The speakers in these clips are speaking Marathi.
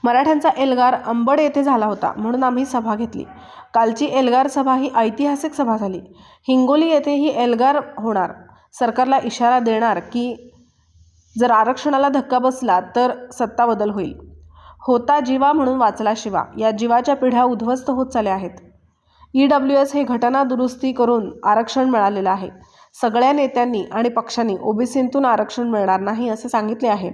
मराठ्यांचा एल्गार अंबड येथे झाला होता, म्हणून आम्ही सभा घेतली. कालची एल्गार सभा ही ऐतिहासिक सभा झाली. हिंगोली येथे ही एल्गार होणार. सरकारला इशारा देणार की जर आरक्षणाला धक्का बसला तर सत्ता बदल होईल. होता जीवा म्हणून वाचला शिवा. या जीवाच्या पिढ्या उद्ध्वस्त होत चालल्या आहेत. EWS हे घटना दुरुस्ती करून आरक्षण मिळालेलं आहे. सगळ्या नेत्यांनी आणि पक्षांनी ओबीसीतून आरक्षण मिळणार नाही असे सांगितले आहे.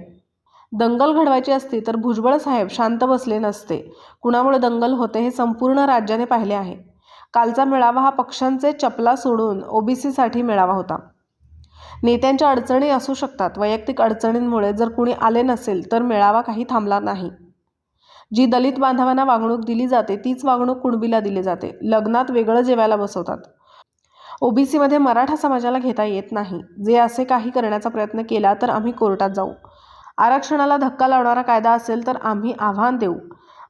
दंगल घडवायची असती तर भुजबळ साहेब शांत बसले नसते. कुणामुळे दंगल होते हे संपूर्ण राज्याने पाहिले आहे. कालचा मेळावा हा पक्षांचे चपला सोडून ओबीसीसाठी मेळावा होता. नेत्यांच्या अडचणी असू शकतात. वैयक्तिक अडचणींमुळे जर कुणी आले नसेल तर मेळावा काही थांबला नाही. जी दलित बांधवांना वागणूक दिली जाते तीच वागणूक कुणबीला दिली जाते. लग्नात वेगळं जेवायला बसवतात. ओबीसीमध्ये मराठा समाजाला घेता येत नाही. जे असे काही करण्याचा प्रयत्न केला तर आम्ही कोर्टात जाऊ. आरक्षणाला धक्का लावणारा कायदा असेल तर आम्ही आव्हान देऊ.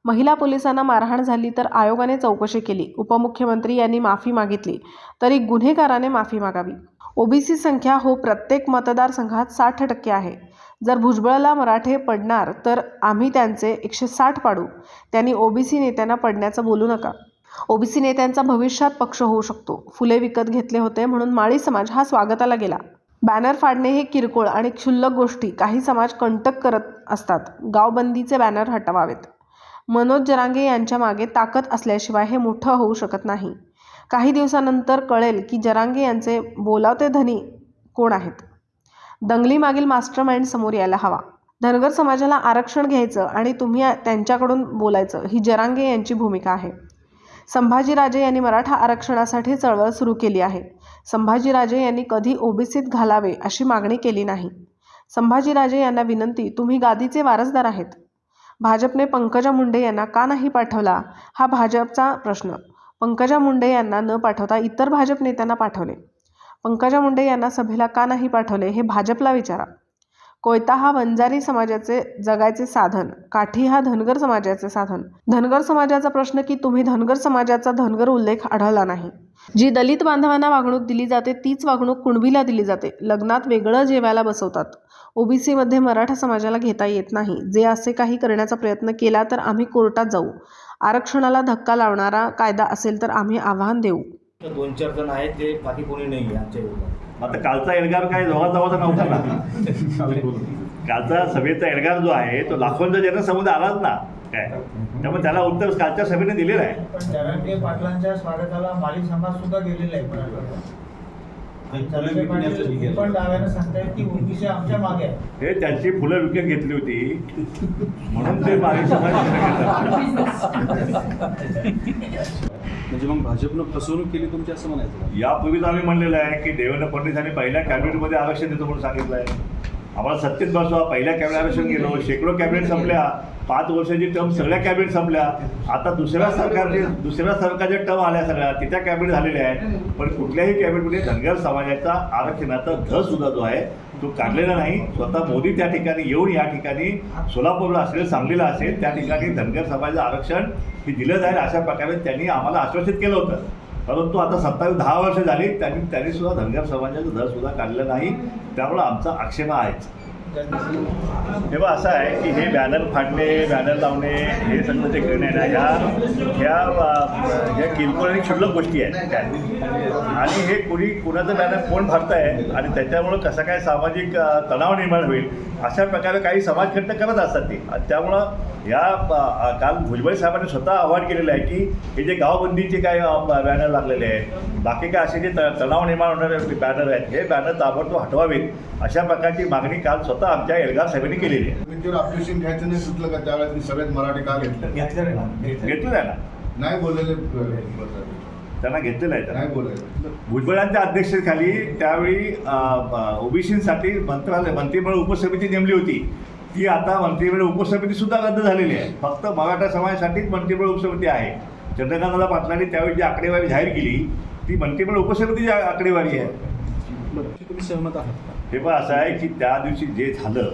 महिला पोलिसांना मारहाण झाली तर आयोगाने चौकशी केली. उपमुख्यमंत्री यांनी माफी मागितली तरी गुन्हेगाराने माफी मागावी. ओबीसी संख्या हो प्रत्येक मतदारसंघात 60% आहे. जर भुजबळला मराठे पडणार तर आम्ही त्यांचे 160 पाडू. त्यांनी ओबीसी नेत्यांना पडण्याचं बोलू नका. ओबीसी नेत्यांचा भविष्यात पक्ष होऊ शकतो. फुले विकत घेतले होते म्हणून माळी समाज हा स्वागताला गेला. बॅनर फाडणे हे किरकोळ आणि क्षुल्लक गोष्टी काही समाज कंटक करत असतात. गावबंदीचे बॅनर हटवावेत. मनोज जरांगे यांच्या मागे ताकद असल्याशिवाय हे मोठं होऊ शकत नाही. काही दिवसानंतर कळेल की जरांगे यांचे बोलावते धनी कोण आहेत. दंगलीमागील मास्टरमाइंड समोर यायला हवा. धनगर समाजाला आरक्षण घ्यायचं आणि तुम्ही त्यांच्याकडून बोलायचं ही जरांगे यांची भूमिका आहे. संभाजीराजे यांनी मराठा आरक्षणासाठी चळवळ सुरू केली आहे. संभाजीराजे यांनी कधी ओबीसीत घालावे अशी मागणी केली नाही. संभाजीराजे यांना विनंती, तुम्ही गादीचे वारसदार आहेत. भाजपने पंकजा मुंडे यांना का नाही पाठवला हा भाजपचा प्रश्न. पंकजा मुंडे यांना न पाठवता इतर भाजप नेत्यांना पाठवले. पंकजा मुंडे यांना सभेला का नाही पाठवले हे भाजपला विचारा. कोयता हा वंजारी समाजाचे जगायचे साधन, काठी हा धनगर समाजाचे साधन. धनगर समाजाचा प्रश्न की तुम्ही धनगर समाजाचा धनगर उल्लेख आढळला नाही. जी दलित बांधवांना वागणूक दिली जाते तीच वागणूक कुणबीला दिली जाते. लग्नात वेगळं जेवायला बसवतात. ओबीसीमध्ये मराठा समाजाला घेता येत नाही. जे असे काही करण्याचा प्रयत्न केला तर आम्ही कोर्टात जाऊ. आरक्षणाला धक्का लावणारा कायदा असेल तर आम्ही आव्हान देऊ. 2-4 जण आहेत ते बाकी कोणी नाही आमच्या विरोधात. आता कालचा एल्गार काय दोघांचा नव्हता ना. कालचा सभेचा एल्गार जो आहे तो लाखोंचा जनसमुदाय आलाच ना काय, त्यामुळे त्याला उत्तर कालच्या सभेने दिलेलं आहे. पण जरांगे पाटलांच्या स्वागताला माळी समाज सुद्धा गेलेला आहे. पण दाव्यानं सांगतायत की ओबीसी आमच्या मागे आहे. हे त्यांची फुलं विकत घेतली होती म्हणून ते माळी समाज. म्हणजे मग भाजपनं फसवणूक केली तुमची असं म्हणायचं. यापूर्वीच आम्ही म्हणलेलं आहे की देवेंद्र फडणवीसांनी पहिल्या कॅबिनेटमध्ये आरक्षण देतो म्हणून सांगितलं आहे. आम्हाला सत्तेत बसवा. पहिल्या कॅबिनेट आरक्षण गेलो, शेकडो कॅबिनेट संपल्या, 5 वर्षाची टर्म सगळ्या कॅबिनेट संपल्या. आता दुसऱ्या सरकारच्या टर्म आल्या सगळ्या, तिच्या कॅबिनेट झालेल्या आहेत. पण कुठल्याही कॅबिनेटमध्ये धनगर समाजाचा आरक्षणाचा ध सुद्धा जो आहे तो काढलेला नाही. स्वतः मोदी त्या ठिकाणी येऊन या ठिकाणी सोलापूरला असेल, सांगलीला असेल त्या ठिकाणी धनगर समाजाचं आरक्षण हे दिलं जाईल अशा प्रकारे त्यांनी आम्हाला आश्वासित केलं होतं. परंतु आता 10 वर्ष झाली त्यांनी सुद्धा धनगर समाजाचं दर सुद्धा काढलं नाही. त्यामुळं आमचा आक्षेप आहेच. तेव्हा असं आहे की हे बॅनर फाडणे, बॅनर लावणे हे सगळं जे करणे ना ह्या किरकोळ आणि क्षुल्लक गोष्टी आहेत काय. आणि हे कुणाचं बॅनर कोण फाडत आहे आणि त्याच्यामुळं कसा काय सामाजिक तणाव निर्माण होईल अशा प्रकारे काही समाजघटना करत असतात ते. त्यामुळं काल भुजबळ साहेबांनी स्वतः आवाहन केलेलं आहे की हे जे गावबंदीचे काय बॅनर लागलेले आहेत, बाकी काय असे जे तणाव निर्माण होणारे बॅनर आहेत हे बॅनर ताबडतोब हटवावेत अशा प्रकारची मागणी काल स्वतः आमच्या एल्गार सभेने केलेली आहे. ऑपरेशन घ्यायचं नाही सुचलं का त्यावेळेस सगळ्यात मराठी का घेतलेलं आहे ना. नाही बोललेले त्यांना घेतलेलं आहे. नाही बोलायला भुजबळांच्या अध्यक्षतेखाली त्यावेळी ओबीसीसाठी मंत्रिमंडळ उपसमिती नेमली होती. ती आता मंत्रिमंडळ उपसमिती सुद्धा रद्द झालेली आहे. फक्त मराठा समाजासाठीच मंत्रिमंडळ उपसमिती आहे. चंद्रकांतदादा पाटलांनी त्यावेळी जी आकडेवारी जाहीर केली ती मंत्रिमंडळ उपसमितीची आकडेवारी आहे. तुम्ही सहमत आहात? हे पण असं आहे की त्या दिवशी जे झालं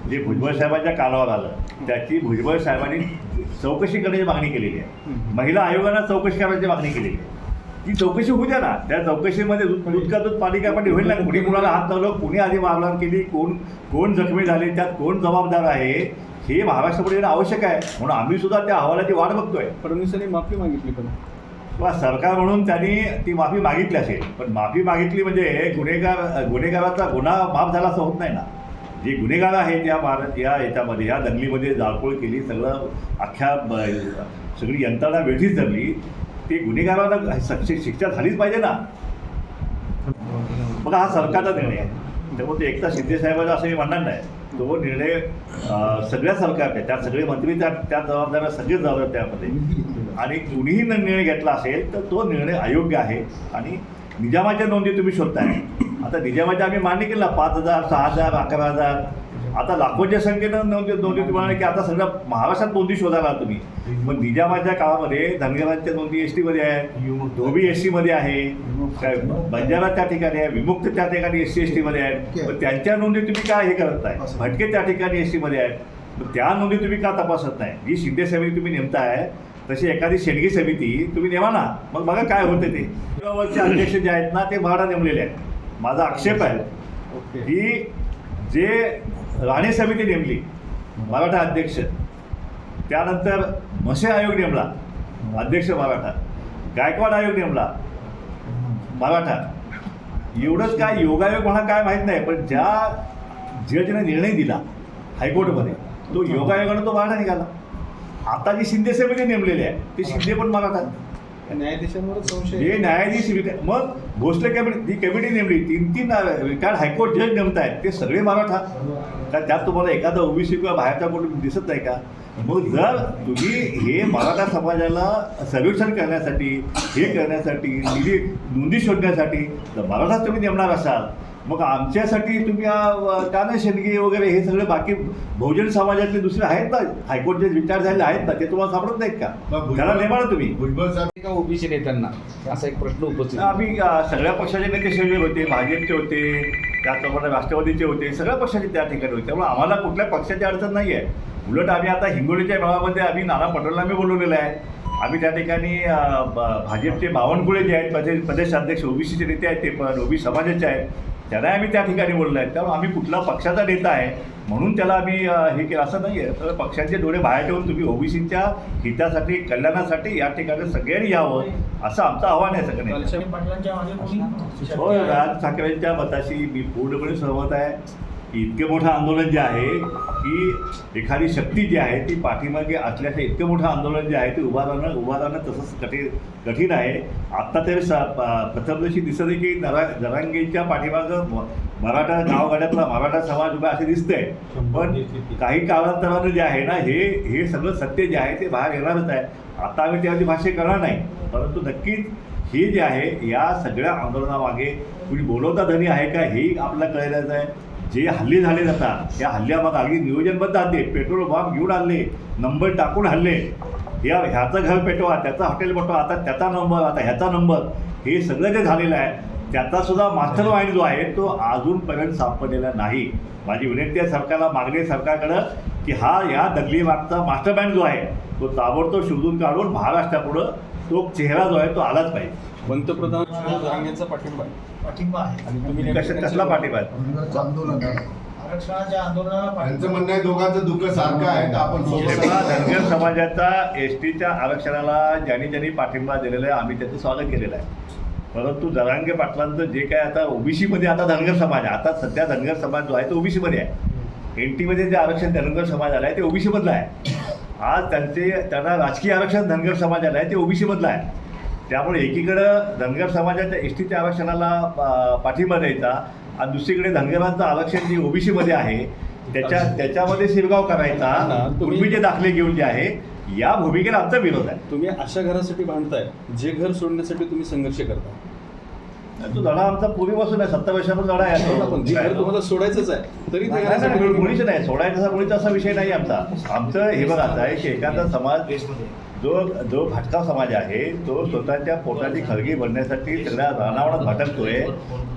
जे भुजबळ साहेबांच्या कानावर आलं त्याची भुजबळ साहेबांनी चौकशी करण्याची मागणी केलेली आहे. महिला आयोगानं चौकशी करण्याची मागणी केलेली आहे. ती चौकशी होऊ द्या ना. त्या चौकशीमध्ये दूध का दूध पाणी का पाणी होईल ना. कुणी कुणाला हात लावलं, कुणी आधी मारहाण केली, कोण जखमी झाले, त्यात कोण जबाबदार आहे हे महाराष्ट्रापुढे येणं आवश्यक आहे. म्हणून आम्ही सुद्धा त्या अहवालाची वाट बघतोय. फडणवीसांनी माफी मागितली पण किंवा सरकार म्हणून त्यांनी ती माफी मागितली असेल, पण माफी मागितली म्हणजे गुन्हेगाराचा गुन्हा माफ झाला असं होत नाही ना. जे गुन्हेगार आहेत या याच्यामध्ये या दंगलीमध्ये जाळपोळ केली, सगळी यंत्रणा वेठीच धरली, ते गुन्हेगारांना शिक्षा झालीच पाहिजे ना. बघा हा सरकारचा निर्णय आहे. त्यामुळे ते एकता शिंदे साहेबांचा असं मी म्हणणार नाही. तो निर्णय सगळ्या सरकारने, त्यात सगळे मंत्री त्या जबाबदाऱ्या सगळेच जबाबदार त्यामध्ये, आणि कुणीही निर्णय घेतला असेल तर तो निर्णय अयोग्य आहे. आणि निजामाच्या नोंदी तुम्ही शोधताय. आता निजामाच्या आम्ही मान्य केलं 5,000, 6,000, 11,000, आता लाखोच्या संख्येनं नोंदी तुम्ही म्हणाले की आता सगळ्या महाराष्ट्रात नोंदी शोधायला तुम्ही. मग निजामाच्या काळामध्ये धनगरांच्या नोंदी ST मध्ये आहे, धोबी SC मध्ये आहे, बंजारा त्या ठिकाणी आहे, विमुक्त त्या ठिकाणी SC ST मध्ये आहेत. मग त्यांच्या नोंदी तुम्ही काय हे करत नाही. भटके त्या ठिकाणी ST मध्ये आहेत, मग त्या नोंदी तुम्ही का तपासत नाही. जी शिंदे समिती तुम्ही नेमताय तशी एखादी शेंडगी समिती तुम्ही नेमा ना. मग बघा काय होते ते. वरचे अध्यक्ष जे आहेत ना ते मराठा नेमलेले आहेत. माझा आक्षेप आहे की जे राणे समिती नेमली मराठा अध्यक्ष, त्यानंतर म्हसे आयोग नेमला अध्यक्ष मराठा, गायकवाड आयोग नेमला मराठा, एवढंच काय योगायोग म्हणा काय माहीत नाही, पण ज्या जजने निर्णय दिला हायकोर्टमध्ये तो योगायोगानं तो मराठा निघाला. आता जी शिंदे समिती नेमलेली आहे ते शिंदे पण मराठा. न्यायाधीशांवरच संशय. जे न्यायाधीश मग भोसले कमिटी जी कमिटी नेमली 3 रिटायर्ड हायकोर्ट जज नेमत आहेत ते सगळे मराठा. का त्यात तुम्हाला एखादा OBC किंवा बाहेरचा कोणी दिसत नाही का. मग जर तुम्ही हे मराठा समाजाला सर्वेक्षण करण्यासाठी हे करण्यासाठी नोंदी शोधण्यासाठी जर मराठाच तुम्ही नेमणार असाल, मग आमच्यासाठी तुम्ही काना शेंडगे वगैरे हे सगळे बाकी बहुजन समाजातले दुसरे आहेत ना हायकोर्ट जे रिटायर झालेले आहेत ना ते तुम्हाला सापडत नाहीत का. त्याला नेमा तुम्ही. भुजबळ साहेब का ओबीसी नेत्यांना असा एक प्रश्न उपस्थित आम्ही सगळ्या पक्षाचे नेते सगळे होते, भाजपचे होते, त्याचप्रमाणे राष्ट्रवादीचे होते, सगळ्या पक्षाचे त्या ठिकाणी होते. त्यामुळे आम्हाला कुठल्या पक्षाची अडचण नाही आहे. उलट आम्ही आता हिंगोलीच्या मेळाव्यामध्ये आम्ही नाना पटोलेंना आम्ही बोलवलेलं आहे. आम्ही त्या ठिकाणी भाजपचे बावनकुळे जे आहेत प्रदेशाध्यक्ष OBCचे नेते आहेत, ते पण OBC समाजाचे आहेत, त्यांना आम्ही त्या ठिकाणी बोललो आहे. त्यामुळे आम्ही कुठला पक्षाचा नेता आहे म्हणून त्याला आम्ही हे केलं असं नाही आहे. तर पक्षांचे डोळे बाहेर ठेवून तुम्ही OBCच्या हितासाठी कल्याणासाठी या ठिकाणी सगळ्यांनी यावं असं आमचं आव्हान आहे सगळ्यांनी. पाटलांच्या मागे कोणी हो, राज ठाकरेंच्या मताशी मी पूर्णपणे सहमत आहे. इतके मोठं आंदोलन जे आहे की एखादी शक्ती जी आहे ती पाठीमागे असल्याचं इतकं मोठं आंदोलन जे आहे ते उभारणं तसंच कठीण आहे. आत्ता तरी प्रथमदर्शी दिसत आहे की जरांगेच्या पाठीमागं मराठा गावगाड्यातला मराठा समाज उभा असे दिसतंय. पण काही कालांतरानं जे आहे ना हे सगळं सत्य जे आहे ते बाहेर येणारच आहे. आता आम्ही त्यावरती भाष्य करणार नाही, परंतु नक्कीच हे जे आहे या सगळ्या आंदोलनामागे कुणी बोलवता धनी आहे का हेही आपल्याला कळलेलंच आहे. जे हल्ले झाले जातात त्या हल्ल्यामागे अगदी नियोजनबद्ध हल्ले, पेट्रोल बॉम्ब घेऊन हल्ले, नंबर टाकून हल्ले, ह्याचं घर पेटवा, त्याचा हॉटेल पेटवा, आता त्याचा नंबर, आता ह्याचा नंबर, हे सगळं जे झालेलं आहे त्याचासुद्धा मास्टर माइंड जो आहे तो अजूनपर्यंत सापडलेला नाही. माझी विनंती आहे सरकारला, मागणी आहे सरकारकडं की या दंगलीमागचा मास्टर माइंड जो आहे तो ताबडतोब शोधून काढून महाराष्ट्रापुढं तो चेहरा जो आहे तो आलाच पाहिजे. पंतप्रधान जरांगेंचा पाठिंबा आहे. पाठिंबा आहे. आणि तुम्ही कसला पाठिंबा आहे. आंदोलन आरक्षणाच्या आंदोलनाला त्यांचं पाठिंबा. म्हणणं आहे दोघांचं दुःख सारखं आहे तर आपण तेव्हा धनगर समाजाचा STच्या आरक्षणाला ज्यांनी पाठिंबा दिलेला आहे आम्ही त्याचं स्वागत केलेलं आहे. परंतु जरांगे पाटलांचं जे काय आता OBCमध्ये आता धनगर समाज आहे, आता सध्या धनगर समाज जो आहे तो OBCमध्ये आहे. NTमध्ये जे आरक्षण धनगर समाज आलं आहे ते OBCमधलं आहे. आज त्यांना राजकीय आरक्षण धनगर समाज आलं आहे ते OBCमधलं आहे. त्यामुळे एकीकडं धनगर समाजाच्या STच्या आरक्षणाला पाठिंबा द्यायचा आणि दुसरीकडे धनगरांचं आरक्षण जे OBCमध्ये आहे त्याच्यामध्ये शिरगाव करायचा, कुटुंबीचे दाखले घेऊन जे आहे या भूमिकेला आमचा विरोध आहे. तुम्ही अशा घरासाठी भांडताय जे घर सोडण्यासाठी तुम्ही संघर्ष करताय. तो लढा आमचा पूर्वीपासून आहे, 70 वर्षापासून लढा आहे. पण जे घर तुम्हाला सोडायचंच आहे तरी त्या घरासाठी मुळीच नाही सोडायचा मुळीचा असा विषय नाही आमचा. आमचं हे बघा असं आहे की एखादा समाज जो भटका समाज आहे तो स्वतःच्या पोटाची खळगी भरण्यासाठी सगळ्या रानावनात भटकतोय.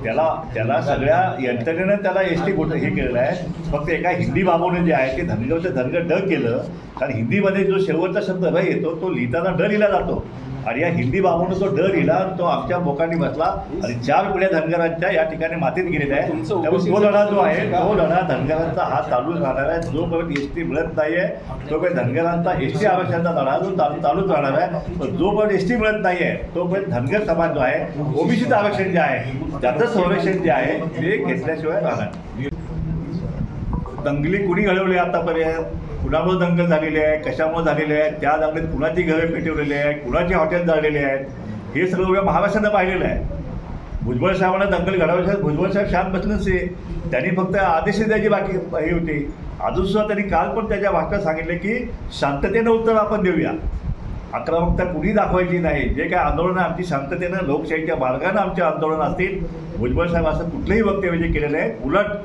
त्याला सगळ्या यंत्रणेनं त्याला एस टी हे केलेलं आहे. फक्त एका हिंदी बाबूने जे आहे ते धनगरचं धनगर ड केलं. कारण हिंदीमध्ये जो शेवटचा शब्द र येतो तो लिहिताना ड लिहिला जातो आणि या हिंदी बाबूने तो ड लिहिला तो आमच्या बोकांनी बसला आणि 4 पिढ्या धनगरांच्या या ठिकाणी मातीत गेलेल्या आहे. त्यामुळे तो लढा जो आहे तो लढा धनगरांचा हा चालूच राहणार आहे. जोपर्यंत एस टी मिळत नाही आहे तोपर्यंत धनगरांचा एस टी आरक्षणाचा लढा जो चालूच राहणार आहे. पण जोपर्यंत एस टी मिळत नाही आहे तोपर्यंत धनगर समाज जो आहे ओबीसीचं आरक्षण जे आहे त्याचं संरक्षण जे आहे ते घेतल्याशिवाय राहणार. दंगली कुणी घडवली आतापर्यंत, कुणामुळे दंगल झालेले आहे, कशामुळे झालेले आहेत, त्या दंगलीत कुणाची घरे पेटवलेली आहे, कुणाचे हॉटेल जाळलेले आहेत, हे सगळं महाराष्ट्रानं पाहिलेलं आहे. भुजबळ साहेबांना दंगल घडवायच्या भुजबळ साहेब शांत बसले नसते. त्यांनी फक्त आदेश द्यायची बाकी हे होती. अजूनसुद्धा त्यांनी काल पण त्याच्या भाषणात सांगितले की शांततेनं उत्तर आपण देऊया, आक्रमकता कुणी दाखवायची नाही. जे काय आंदोलनं आमची शांततेनं लोकशाहीच्या मार्गानं आमचे आंदोलनं असतील, भुजबळ साहेब असं कुठलंही वक्तव्य जे केलेलं आहे. उलट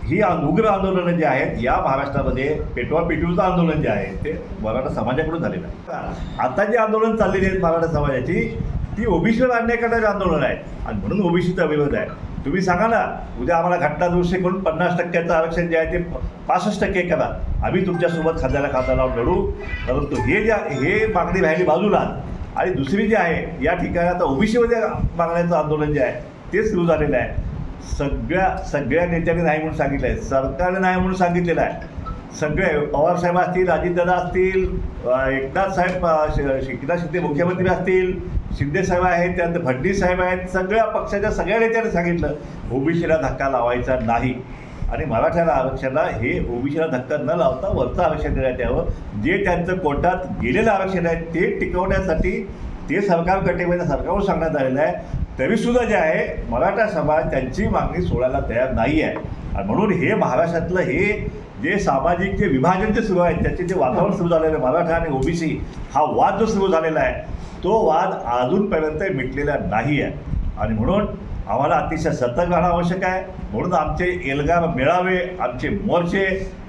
ही उग्र आंदोलनं जे आहेत या महाराष्ट्रामध्ये पेटवा पेटवीचं आंदोलन जे आहे ते मराठा समाजाकडून झालेलं आहे. आता जी आंदोलन चाललेली आहेत मराठा समाजाची ती ओबीसीवर अन्याय करणारी आंदोलन आहे आणि म्हणून ओबीसीचा विरोध आहे. तुम्ही सांगा ना, उद्या आम्हाला घटना दुरुस्ती करून 50% आरक्षण जे आहे ते 65% करा, आम्ही तुमच्यासोबत खांद्याला खांदा लावून लढू. परंतु हे मागणी राहिली बाजूला. आणि दुसरी जी आहे या ठिकाणी आता ओबीसीमध्ये मागण्याचं आंदोलन जे आहे ते सुरू झालेलं आहे. सगळ्या नेत्यांनी नाही म्हणून सांगितलं आहे, सरकारने नाही म्हणून सांगितलेलं आहे. सगळे पवारसाहेब असतील, अजितदादा असतील, एकनाथ साहेब एकनाथ शिंदे मुख्यमंत्री असतील, शिंदेसाहेब आहेत, त्यानंतर फडणवीस साहेब आहेत, सगळ्या पक्षाच्या सगळ्या नेत्यांनी सांगितलं ओबीसीला धक्का लावायचा नाही आणि मराठ्याला आरक्षणाला हे ओबीसीला धक्का न लावता वरचं आरक्षण देण्यात यावं. जे त्यांचं कोर्टात गेलेलं आरक्षण आहे ते टिकवण्यासाठी ते सरकार कटेमध्ये सरकारवर सांगण्यात आलेलं आहे. तरीसुद्धा जे आहे मराठा समाज त्यांची मागणी सोडायला तयार नाही आहे. आणि म्हणून हे महाराष्ट्रातलं हे जे सामाजिक जे विभाजन जे सुरू आहे त्याचे जे वातावरण सुरू झालेलं आहे मराठा आणि ओबीसी हा वाद जो सुरू झालेला आहे तो वाद अजूनपर्यंत मिटलेला नाही आहे. आणि म्हणून आम्हाला अतिशय सतर्क राहणं आवश्यक आहे. म्हणून आमचे एल्गार मेळावे, आमचे मोर्चे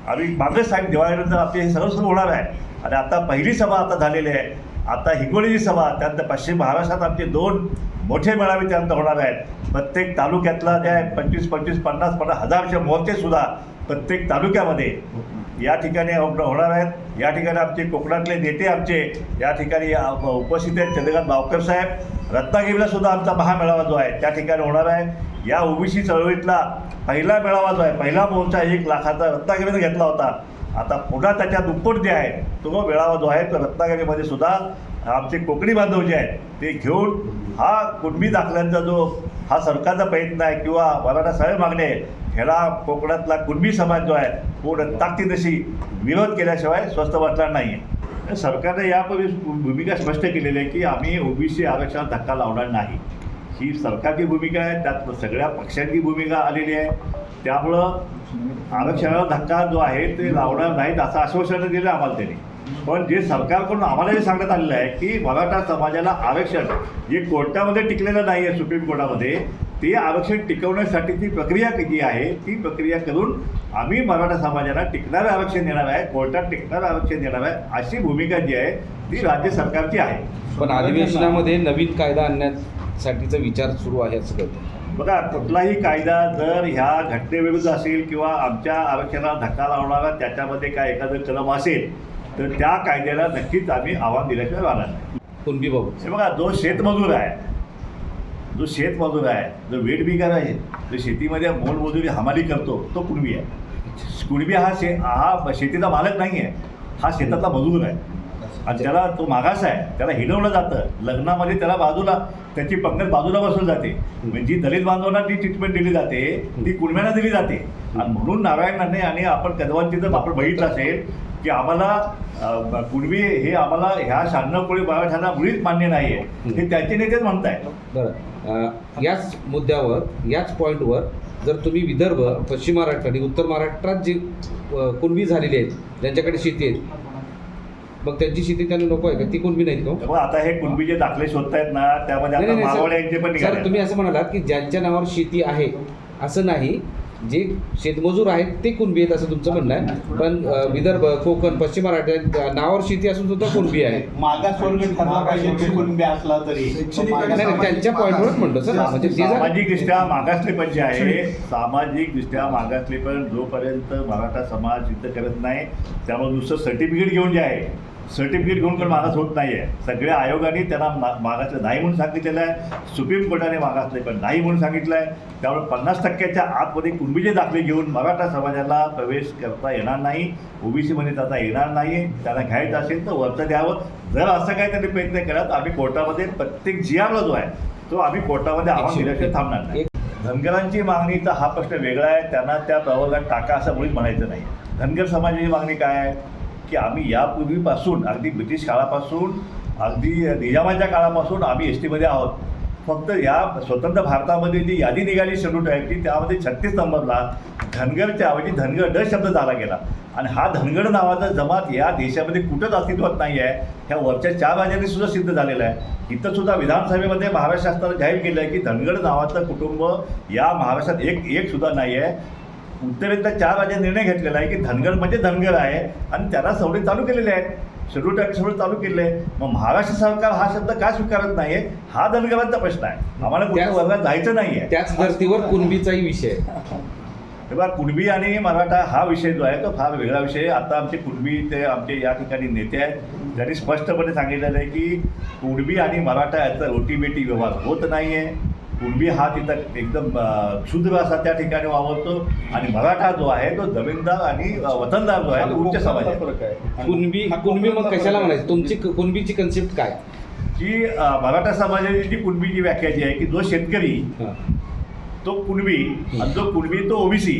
आम्ही मागं साहेब दिवाळीनंतर आपले हे सर्व सुरू होणार आहे. आणि आता पहिली सभा आता झालेली आहे. आता हिंगोलीची सभा, त्यानंतर पश्चिम महाराष्ट्रात आमचे 2 मोठे मेळावे त्यानंतर होणार आहेत. प्रत्येक तालुक्यातला जे आहे 25-25, 50-50 हजारचे मोर्चेसुद्धा प्रत्येक तालुक्यामध्ये या ठिकाणी होणार आहेत. या ठिकाणी आमचे कोकणातले नेते आमचे या ठिकाणी उपस्थित आहेत. चंद्रकांत बावकर साहेब, रत्नागिरीला सुद्धा आमचा महामेळावा जो आहे त्या ठिकाणी होणार आहे. या ओबीसी चळवळीतला पहिला मेळावा जो आहे, पहिला मोर्चा 1 लाखाचा रत्नागिरीने घेतला होता. आता पुन्हा त्याच्या दुप्पट जे आहे तो मेळावा जो आहे तो रत्नागिरीमध्ये सुद्धा आमचे कोकणी बांधव जे आहेत ते घेऊन हा कुणबी दाखल्यांचा जो हा सरकारचा प्रयत्न आहे किंवा मराठा सगळे मागणे आहे ह्याला कोकणातला कुणबी समाज जो आहे पूर्ण ताकदीनिशी विरोध केल्याशिवाय स्वस्थ बसणार नाही आहे. सरकारने यापूर्वी भूमिका स्पष्ट केलेली आहे की आम्ही ओबीसी आरक्षणाला धक्का लावणार नाही. ही सरकारची भूमिका आहे, त्यात सगळ्या पक्षांची भूमिका आलेली आहे. त्यामुळं आरक्षणाला धक्का जो आहे ते लावणार नाहीत असं आश्वासन दिलं आम्हाला त्यांनी. पण जे सरकारकडून आम्हाला जे सांगण्यात आलेलं आहे की मराठा समाजाला आरक्षण जे कोर्टामध्ये टिकलेलं नाही आहे सुप्रीम कोर्टामध्ये ते आरक्षण टिकवण्यासाठी ती प्रक्रिया किती आहे ती प्रक्रिया करून आम्ही मराठा समाजाला टिकणारं आरक्षण देणार आहे, कोर्टात टिकणारं आरक्षण देणार आहे अशी भूमिका जी आहे ती राज्य सरकारची आहे. पण अधिवेशनामध्ये नवीन कायदा आणण्यासाठीचा विचार सुरू आहे असं कळतं. बघा, कुठलाही कायदा जर ह्या घटनेविरुद्ध असेल किंवा आमच्या आरक्षणाला धक्का लावणारा त्याच्यामध्ये काय एखादं कलम असेल तर त्या कायद्याला नक्कीच आम्ही आव्हान दिल्याशिवाय राहणार नाही. कुणबी बाबू हे बघा, जो शेतमजूर आहे जो वेठबिगार आहे, जो शेतीमध्ये मोलमजुरी हमाली करतो तो कुणबी आहे. कुणबी हा शेतीचा मालक नाही आहे, हा शेतातला मजूर आहे आणि त्याला तो मागास आहे, त्याला हिणवलं जातं. लग्नामध्ये त्याला बाजूला त्याची पंगत बाजूला बसवली जाते. म्हणजे जी दलित बांधवांना जी ट्रीटमेंट दिली जाते ती कुणब्यांना दिली जाते. आणि म्हणून नारायणाने आणि आपण कदवांची जर आपण बघितलं असेल की आम्हाला कुणबी हे आम्हाला ह्या 96 कोळी मराठ्यांना मुळीच मान्य नाही आहे हे त्यांचे नेतेच म्हणत आहेत. बरं, याच मुद्द्यावर याच पॉईंटवर जर तुम्ही विदर्भ, पश्चिम महाराष्ट्र आणि उत्तर महाराष्ट्रात जी कुणबी झालेली आहेत ज्यांच्याकडे शेती आहेत मग त्यांची शेती त्यांना नको आहे का? ती कुणबी नाहीत का? मग आता हे कुणबी जे दाखले शोधतायत ना त्यामध्ये आता मारवाड्यांचे पण सर, निघाले. तुम्ही असं म्हणालात की ज्यांच्या नावावर शेती आहे असं नाही, जे शेतमजूर आहेत ते कुणबी आहेत असं तुमचं म्हणणं आहे, पण विदर्भ, कोकण, पश्चिम महाराष्ट्रात नावावर शेती असून सुद्धा कुणबी आहे. मागासवर्ग ठरला पाहिजे ते कुणबी असला तरी नाही, त्यांच्या पॉईंटवरच म्हणतो सर, म्हणजे ते जर सामाजिकदृष्ट्या मागासलेपण जे आहे, सामाजिकदृष्ट्या मागासलेपण जोपर्यंत मराठा समाज सिद्ध करत नाही, त्यामुळे नुसतं सर्टिफिकेट घेऊन जे आहे, सर्टिफिकेट घेऊन पण मागास होत नाही आहे. सगळ्या आयोगाने त्यांना मागासले नाही म्हणून सांगितलेलं आहे, सुप्रीम कोर्टाने मागासले पण नाही म्हणून सांगितलं आहे. त्यामुळे 50% आतमध्ये कुणबीचे दाखले घेऊन मराठा समाजाला प्रवेश करता येणार नाही, ओबीसीमध्ये जाता येणार नाही. त्यांना घ्यायचं असेल तर वरचं द्यावं. जर असं काही त्यांनी प्रयत्न केला तर आम्ही कोर्टामध्ये प्रत्येक GRला जो आहे तो आम्ही कोर्टामध्ये आव्हान दिल्याशिवाय थांबणार नाही. धनगरांची मागणीचा हा प्रश्न वेगळा आहे, त्यांना त्या प्रवर्गात टाका असं मुळीच म्हणायचं नाही. धनगर समाजाची मागणी काय आहे की आम्ही यापूर्वीपासून अगदी ब्रिटिश काळापासून अगदी निजामाच्या काळापासून आम्ही STमध्ये आहोत. फक्त या स्वतंत्र भारतामध्ये जी यादी निघाली शेड्यूल ट्राईबची त्यामध्ये 36 नंबरला धनगरच्या ऐवजी धनगर ड शब्द झाला गेला. आणि हा धनगर नावाचा जमात या देशामध्ये कुठंच अस्तित्वात नाही आहे. ह्या वरच्या 4 राज्यांनी सुद्धा सिद्ध झालेलं आहे. इथं सुद्धा विधानसभेमध्ये महाराष्ट्र शासनानं जाहीर केलं आहे की धनगर नावाचं कुटुंब या महाराष्ट्रात एक सुद्धा नाही आहे. उत्तरेतल्या 4 राज्यांनी निर्णय घेतलेला आहे की धनगर म्हणजे धनगर आहे आणि त्यांना सवलती चालू केलेल्या आहेत, शेड्यूल ट्राईब सवलत चालू केले आहे. मग महाराष्ट्र सरकार हा शब्द का स्वीकारत नाही आहे, हा धनगरांचा प्रश्न आहे. आम्हाला कुठल्या वर्गात जायचं नाही आहे. त्याच धर्तीवर कुणबीचाही विषय आहे. तेव्हा कुणबी आणि मराठा हा विषय जो आहे तो फार वेगळा विषय आहे. आता आमचे कुणबी ते आमचे या ठिकाणी नेते आहेत, त्यांनी स्पष्टपणे सांगितलेलं आहे की कुणबी आणि मराठा याचा रोटीबेटी व्यवहार होत नाही आहे. कुणबी हा तिथं एकदम क्षुद्र असा त्या ठिकाणी वावरतो आणि मराठा जो आहे तो जमीनदार आणि वतनदार जो आहे तो उच्च समाज आहे. फरक आहे. कुणबी मग कशाला म्हणायचं? तुमची कुणबीची कन्सेप्ट काय? जी मराठा समाजाची जी कुणबीची व्याख्या जी आहे की जो शेतकरी तो कुणबी आणि जो कुणबी तो ओबीसी,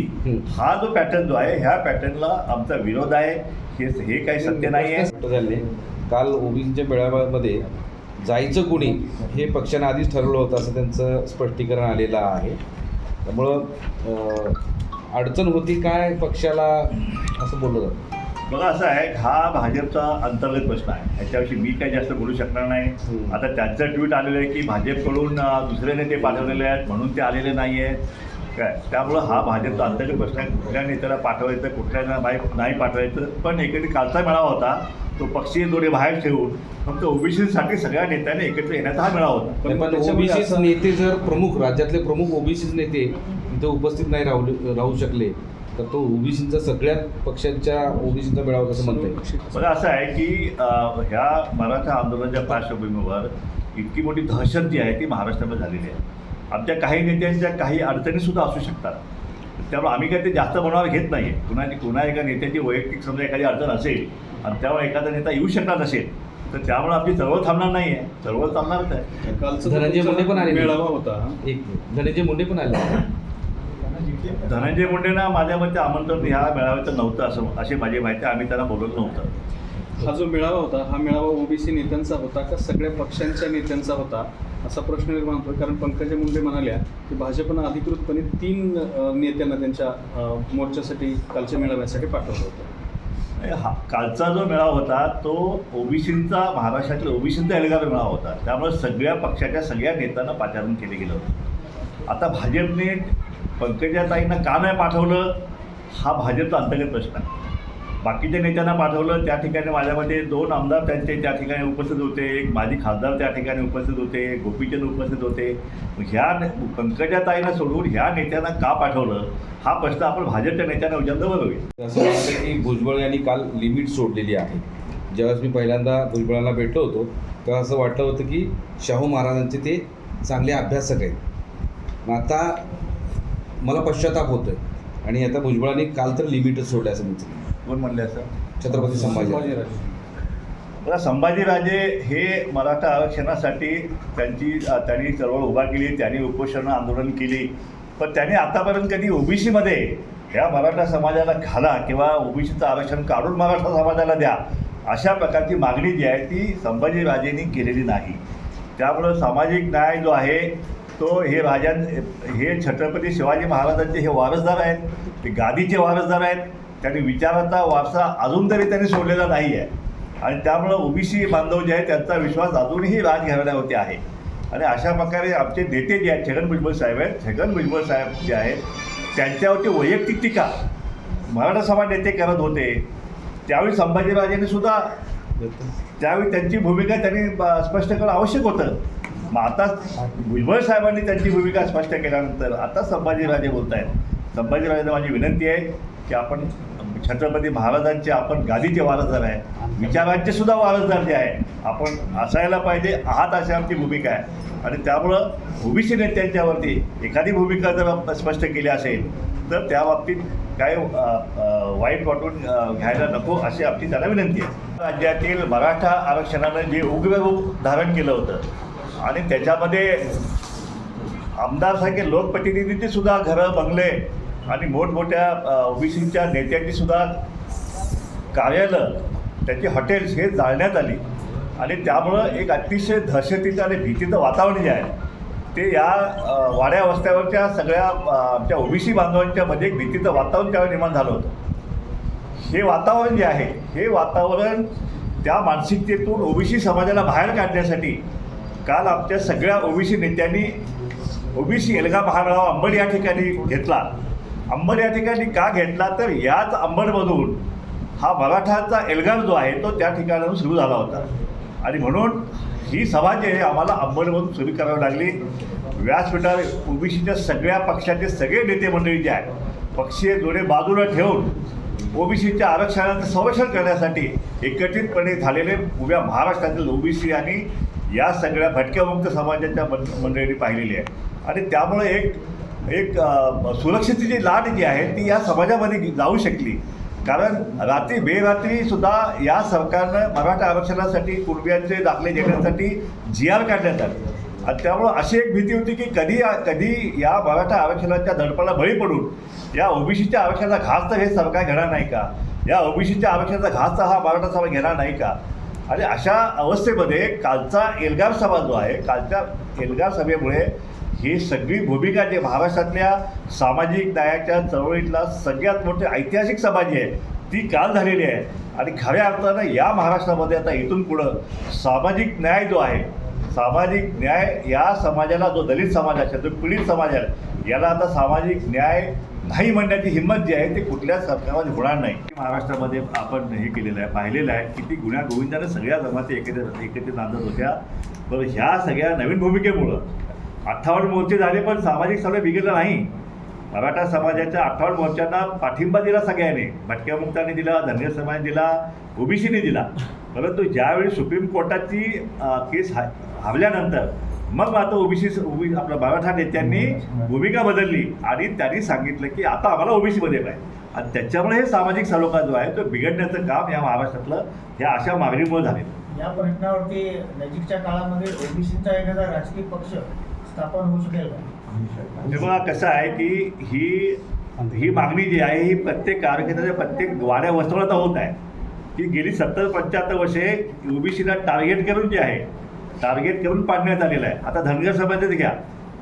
हा जो पॅटर्न जो आहे ह्या पॅटर्नला आमचा विरोध आहे. हे काही सत्य नाही आहे. झाले काल ओबीसीच्या मेळाव्यामध्ये जायचं कुणी हे पक्षानं आधीच ठरवलं होतं असं त्यांचं स्पष्टीकरण आलेलं आहे. त्यामुळं अडचण होती काय पक्षाला असं बोललं जातं? बघा असं आहे, हा भाजपचा अंतर्गत प्रश्न आहे, ह्याच्याविषयी मी काही जास्त बोलू शकणार नाही. आता त्यांचं ट्विट आलेलं आहे की भाजपकडून दुसरे नेते पाठवलेले आहेत म्हणून ते आलेले नाही आहेत काय. त्यामुळं हा भाजपचा अंतर्गत प्रश्न आहे, कुठल्या नेत्याला पाठवायचं कुठल्या नाही पाठवायचं. पण एखादी कालचा मेळावा होता तो पक्षीय दोरे बाहेर ठेवून फक्त ओबीसीसाठी सगळ्या नेत्यांनी एकत्र येण्याचा हा मेळावा होता. पण ओबीसीच नेते जर प्रमुख राज्यातले प्रमुख ओबीसीच नेते इथं उपस्थित नाही राहू शकले तर तो ओबीसीचा सगळ्यात पक्षांच्या ओबीसीचा मेळावा कसं म्हणता येईल? बघा असं आहे की ह्या मराठा आंदोलनाच्या पार्श्वभूमीवर इतकी मोठी दहशत जी आहे ती महाराष्ट्रामध्ये झालेली आहे. आमच्या काही नेत्यांच्या काही अडचणीसुद्धा असू शकतात, त्यामुळे आम्ही काही ते जास्त बनवायला घेत नाही आहे. कुणा एका नेत्याची वैयक्तिक समजा एखादी अडचण असेल आणि त्यामुळे एखादा नेता येऊ शकणार नसेल तर त्यामुळे आपली चळवळ थांबणार नाही आहे, चळवळ चालणारच आहे. कालचं धनंजय मुंडे पण आले, मेळावा होता. धनंजय मुंडे पण आले. धनंजय मुंडेंना माझ्या मते आमंत्रण ह्या मेळाव्याचं नव्हतं अशी माझी माहिती, आम्ही त्यांना बोलवलं नव्हतं. हा जो मेळावा होता हा मेळावा ओबीसी नेत्यांचा होता का सगळ्या पक्षांच्या नेत्यांचा होता असा प्रश्न निर्माण होतो. कारण पंकजा मुंडे म्हणाल्या की भाजपनं अधिकृतपणे 3 नेत्यांना त्यांच्या मोर्चासाठी कालच्या मेळाव्यासाठी पाठवलं होतं. हा कालचा जो मेळावा होता तो ओबीसींचा, महाराष्ट्रातील ओबीसींचा एल्गार मेळावा होता, त्यामुळे सगळ्या पक्षाच्या सगळ्या नेत्यांना पाचारण केलं गेलं होतं. आता भाजपने पंकजाताईंना का नाही पाठवलं हा भाजपचा अंतर्गत प्रश्न आहे. बाकीच्या नेत्यांना पाठवलं, त्या ठिकाणी माझ्यामध्ये 2 आमदार त्यांचे त्या ठिकाणी उपस्थित होते, एक माजी खासदार त्या ठिकाणी उपस्थित होते, गोपीचंद उपस्थित होते. ह्या पंकजाताईंना सोडून ह्या नेत्यांना का पाठवलं हा प्रश्न आपण भाजपच्या नेत्यांना विचारलं बरं होईल. असं वाटतं की भुजबळ यांनी काल लिमिट सोडलेली आहे. ज्यावेळेस मी पहिल्यांदा भुजबळांना भेटलो होतो तेव्हा असं वाटलं होतं की शाहू महाराजांचे ते चांगले अभ्यासक आहेत. मग आता मला पश्चाताप होतोय आणि आता भुजबळांनी काल तर लिमिटच सोडले असं म्हणतो. कोण म्हणले असं? छत्रपती संभाजी. बघा संभाजीराजे हे मराठा आरक्षणासाठी त्यांनी चळवळ उभा केली, त्यांनी उपोषण आंदोलन केली, पण त्यांनी आतापर्यंत कधी ओबीसीमध्ये ह्या मराठा समाजाला घाला किंवा ओबीसीचं आरक्षण काढून मराठा समाजाला द्या अशा प्रकारची मागणी जी आहे ती संभाजीराजेंनी केलेली नाही. त्यामुळं सामाजिक न्याय जो आहे तो हे छत्रपती शिवाजी महाराजांचे हे वारसदार आहेत, ते गादीचे वारसदार आहेत. त्यांनी विचाराचा वारसा अजून तरी त्यांनी सोडलेला नाही आहे आणि त्यामुळं ओबीसी बांधव जे आहेत त्यांचा विश्वास अजूनही राजघराण्यावरती आहे. आणि अशा प्रकारे आमचे नेते जे आहेत छगन भुजबळ साहेब आहेत, छगन भुजबळ साहेब जे आहेत त्यांच्यावरती वैयक्तिक टीका मराठा समाज नेते करत होते, त्यावेळी संभाजीराजेंनी सुद्धा त्यावेळी त्यांची भूमिका त्यांनी स्पष्ट करणं आवश्यक होतं. मग आता भुजबळ साहेबांनी त्यांची भूमिका स्पष्ट केल्यानंतर आता संभाजीराजे बोलत आहेत. संभाजीराजेंना माझी विनंती आहे की आपण छत्रपती महाराजांचे आपण गादीचे वारसदार आहे, विचारांचे सुद्धा वारसदार जे आहे आपण असायला पाहिजे आहात, अशी आमची भूमिका आहे. आणि त्यामुळं ओबीसी नेत्यांच्यावरती एखादी भूमिका जर स्पष्ट केली असेल तर त्या बाबतीत काय वाईट वाटून घ्यायला नको अशी आमची त्यांना विनंती आहे. राज्यातील मराठा आरक्षणानं जे उग्र रूप धारण केलं होतं आणि त्याच्यामध्ये आमदारसारखे लोकप्रतिनिधींची सुद्धा घरं, बंगले आणि मोठमोठ्या ओबीसीच्या नेत्यांची सुद्धा कार्यालय, त्याची हॉटेल्स हे जाळण्यात आली आणि त्यामुळं एक अतिशय दहशतीचं आणि भीतीचं वातावरण जे आहे ते या वाड्या वस्त्यावरच्या सगळ्या आमच्या ओबीसी बांधवांच्या मध्ये एक भीतीचं वातावरण त्यावेळी निर्माण झालं होतं. हे वातावरण जे आहे हे वातावरण त्या मानसिकतेतून ओबीसी समाजाला बाहेर काढण्यासाठी काल आमच्या सगळ्या ओबीसी नेत्यांनी ओबीसी एल्गार महामेळावा अंबड या ठिकाणी घेतला. अंबड या ठिकाणी का घेतला तर याच अंबडमधून हा मराठाचा एल्गार जो आहे तो त्या ठिकाणाहून सुरू झाला होता आणि म्हणून ही सभा जी आहे आम्हाला अंबडमधून सुरू करावी लागली. व्यासपीठावर ओबीसीच्या सगळ्या पक्षाचे सगळे नेते मंडळी जे आहेत पक्षीय जोडे बाजूला ठेवून ओबीसीच्या आरक्षणाचं संरक्षण करण्यासाठी एकत्रितपणे झालेले उभ्या महाराष्ट्रातील ओबीसी आणि या सगळ्या भटक्यामुक्त समाजाच्या मंडळींनी पाहिलेली आहे. आणि त्यामुळे एक सुरक्षिततेची लाट जी आहे ती या समाजामध्ये जाऊ शकली. कारण रात्री बेरात्रीसुद्धा या सरकारनं मराठा आरक्षणासाठी कुणबियांचे दाखले देण्यासाठी GR काढण्यात आले आणि त्यामुळं अशी एक भीती होती की कधी या मराठा आरक्षणाच्या दडपणाला बळी पडून या ओबीसीच्या आरक्षणाचा घास तर हे सरकार घेणार नाही का, या ओबीसीच्या आरक्षणाचा घास तर हा मराठा समाज घेणार नाही का. आणि अशा अवस्थेमध्ये कालचा एल्गार सभा जो आहे, कालच्या एल्गार सभेमुळे ही सगळी भूमिका जे महाराष्ट्रातल्या सामाजिक न्यायाच्या चळवळीतला सगळ्यात मोठी ऐतिहासिक सभा जी आहे ती काल झालेली आहे. आणि खऱ्या अर्थानं या महाराष्ट्रामध्ये आता इथून पुढं सामाजिक न्याय जो आहे, सामाजिक न्याय या समाजाला, जो दलित समाज असेल, जो पीडित समाज आहे, याला आता सामाजिक न्याय नाही म्हणण्याची हिंमत जी आहे ती कुठल्याच सरकारमध्ये होणार नाही. महाराष्ट्रामध्ये आपण हे केलेलं आहे, पाहिलेलं आहे की ती गुन्ह्या गोविंदाने सगळ्या जमाती एकत्रित नांदत होत्या. पण ह्या सगळ्या नवीन भूमिकेमुळं 58 मोर्चे झाले पण सामाजिक सगळं बिघडलं नाही. मराठा समाजाच्या 58 मोर्चांना पाठिंबा दिला सगळ्यांनी, भटक्यामुक्तांनी दिला, धनगर समाजाने दिला, ओबीसीने दिला. परंतु ज्यावेळी सुप्रीम कोर्टाची केस हारल्यानंतर मग आता आपल्या मराठा नेत्यांनी भूमिका बदलली आणि त्यांनी सांगितलं की आता आम्हाला ओबीसीमध्ये पाहिजे. आणि त्याच्यामुळे हे सामाजिक सलोखा जो आहे तो बिघडण्याचं काम या महाराष्ट्रातलं ह्या अशा मागणीमुळे झालेलं. या प्रश्नावरती नजीकच्या काळामध्ये ओबीसीचा एखादा राजकीय पक्ष स्थापन होऊ शकेल का? तेव्हा कसं आहे की ही मागणी जी आहे ही प्रत्येक कार्यक्षेत्राच्या प्रत्येक वाड्या वस्त्रोळात होत आहे की गेली 70-75 वर्षे ओबीसीला टार्गेट करून जे आहे टार्गेट करून पाडण्यात आलेलं आहे. आता धनगर समाजात घ्या,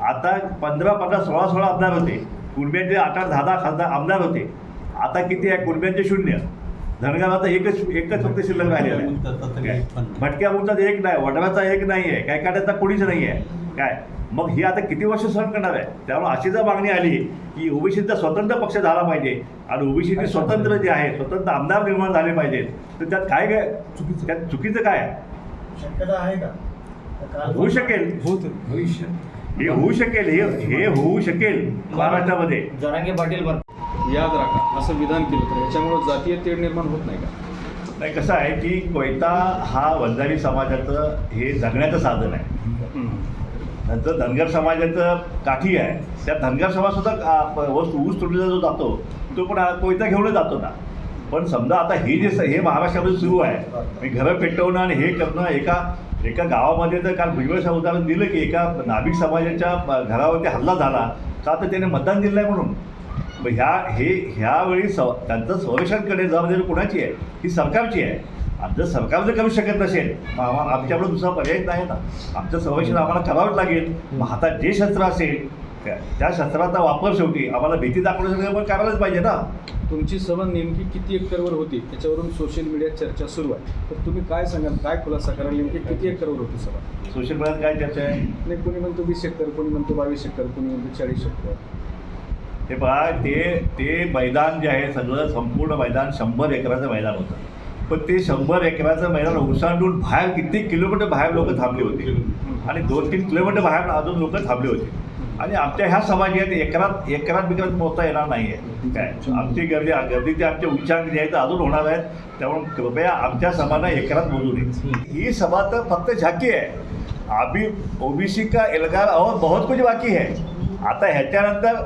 आता 15-15, 16 आमदार होते, कुणब्यांचे 8-10 खासदार आमदार होते, आता किती आहे? कुणब्यांचे 0, धनगराचा एकच फक्त शिल्लक राहिलेला आहे. भटक्यामुक्ताचा 1 नाही, वडराचा 1 नाही आहे, काय काढायचा कोणीच नाही आहे काय. मग ही आता किती वर्ष सहन करणार आहे? त्यामुळे अशी जर मागणी आली की ओबीसीचा स्वतंत्र पक्ष झाला पाहिजे आणि ओबीसीचे स्वतंत्र जे आहे स्वतंत्र आमदार निर्माण झाले पाहिजेत, तर त्यात काय त्यात चुकीचं काय आहे? शक्यता आहे का? होऊ शकेल, हे होऊ शकेल, हे होऊ शकेल महाराष्ट्रामध्ये. जरांगे पाटील याद राखा असं विधान केलं तर याच्यामुळे जातीय तेढ निर्माण होत नाही का? नाही, कसं आहे की कोयता हा वंजारी समाजाचं हे जगण्याचं साधन आहे. नंतर धनगर समाजाचं काठी आहे, त्या धनगर समाजसुद्धा ऊस तोडलेला जो जातो तो पण कोयता घेऊनच जातो ना. पण समजा आता हे महाराष्ट्रामध्ये सुरू आहे, मी घरं पेटवणं आणि हे करणं. एका गावामध्ये तर काल भुजबळ साहेब उदाहरण दिलं की एका नाभिक समाजाच्या घरावरती हल्ला झाला का तर त्याने मतदान दिलं आहे म्हणून. ह्यावेळी त्यांचं संरक्षण करणे जबाबदारी कोणाची आहे? ही सरकारची आहे. आणि जर सरकार जर करू शकत नसेल मग आमच्याकडे दुसरा पर्याय नाही ना, आमचं संरक्षण आम्हाला करावंच लागेल. मग हातात जे शस्त्र असेल त्या शस्त्राचा वापर शेवटी आम्हाला भीती दाखवण्यासाठी पण करायलाच पाहिजे ना. तुमची सभा नेमकी किती एकरवर होती त्याच्यावरून सोशल मीडियात चर्चा सुरू आहे, तर तुम्ही काय सांगाल, काय खुलासा कराल, नेमकी किती एकरवर होती सभा? सोशल मीडियात काय चर्चा आहे? नाही, कोणी म्हणतो 20 एकर, कोणी म्हणतो 22 एकर, कोणी म्हणतो 40 एकर. ते पहा ते मैदान जे आहे सगळं संपूर्ण मैदान 100 एकराचं मैदान होतं. पण ते 100 एकराचं मैदान ओसांडून बाहेर कित्येक किलोमीटर बाहेर लोक थांबले होते आणि 2-3 किलोमीटर बाहेर अजून लोक थांबले होते. आणि आमच्या ह्या समाजात एकरात बिकरात मोजता येणार नाही आहे काय. आमची गर्दी ते आमचे उच्चांक जे आहेत ते अजून होणार आहेत. त्यामुळे कृपया आमच्या समाजाला एकरात मोजू नये. ही सभा तर फक्त झाकी आहे. अभी ओबीसी का एल्गार और बहुत कुछ बाकी है. आता ह्याच्यानंतर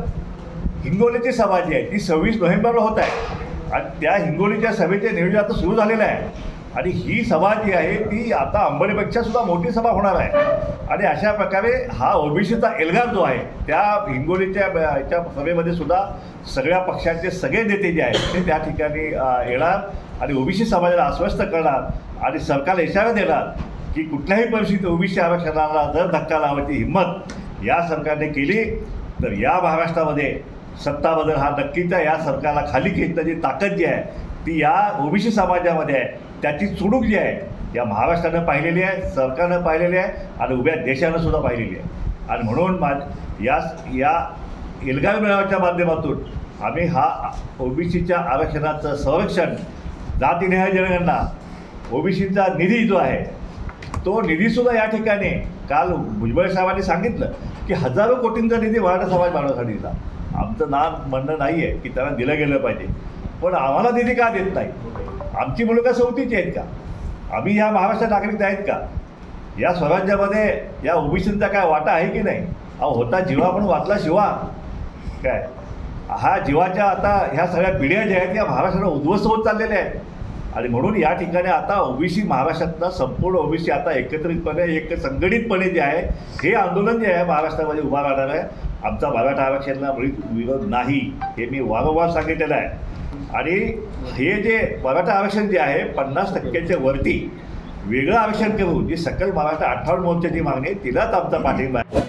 हिंगोलीची सभा जी आहे ती 26 नोव्हेंबरला होत आहे आणि त्या हिंगोलीच्या सभेचे नियोजन आता सुरू झालेलं आहे. आणि ही सभा जी आहे ती आता अंबडीपेक्षा सुद्धा मोठी सभा होणार आहे. आणि अशा प्रकारे हा ओबीसीचा एल्गार जो आहे त्या हिंगोलीच्या याच्या सभेमध्ये सुद्धा सगळ्या पक्षांचे सगळे नेते जे आहेत ते त्या ठिकाणी येणार आणि ओबीसी समाजाला आश्वस्त करणार आणि सरकारला इशारा देणार की कुठल्याही परिस्थितीत ओबीसी आरक्षणाला जर धक्का लावायची हिंमत या सरकारने केली तर या महाराष्ट्रामध्ये सत्ता बदल हा नक्कीच आहे. या सरकारला खाली खेचण्याची ताकद जी आहे ती या ओबीसी समाजामध्ये आहे. त्याची चुणूक जी आहे या महाराष्ट्रानं पाहिलेली आहे, सरकारनं पाहिलेली आहे आणि उभ्या देशानं सुद्धा पाहिलेली आहे. आणि म्हणून या एल्गार मेळाव्याच्या माध्यमातून आम्ही हा ओबीसीच्या आरक्षणाचं संरक्षण, जातीनिहाय जनगणना, ओबीसीचा निधी जो आहे तो निधीसुद्धा या ठिकाणी काल भुजबळ साहेबांनी सांगितलं की हजारो कोटींचा निधी मराठा समाज मानवासाठी दिला. आमचं म्हणणं नाही आहे की त्यांना दिलं गेलं पाहिजे, पण आम्हाला निधी का देत नाही? आमची मुलं का सवतीची आहेत का? आम्ही या महाराष्ट्र नागरिक आहेत का? या स्वराज्यामध्ये या ओबीसींचा काय वाटा आहे की नाही? होता जीवा पण वाचला शिवा काय. हा जीवाच्या आता ह्या सगळ्या पिढ्या ज्या आहेत या महाराष्ट्राला उद्ध्वस्त होत चाललेल्या आहेत. आणि म्हणून या ठिकाणी आता ओबीसी महाराष्ट्रातला संपूर्ण ओबीसी आता एकत्रितपणे एक संघटितपणे जे आहे हे आंदोलन जे आहे महाराष्ट्रामध्ये उभा राहणार आहे. आमचा मराठा आरक्षणाला विरोध नाही हे मी वारंवार सांगितलेलं आहे. आणि हे जे मराठा आरक्षण जे आहे 50% वरती वेगळं आरक्षण करून जी सकल मराठा 58 मोर्चाची मागणी आहे तिलाच आमचा पाठिंबा आहे.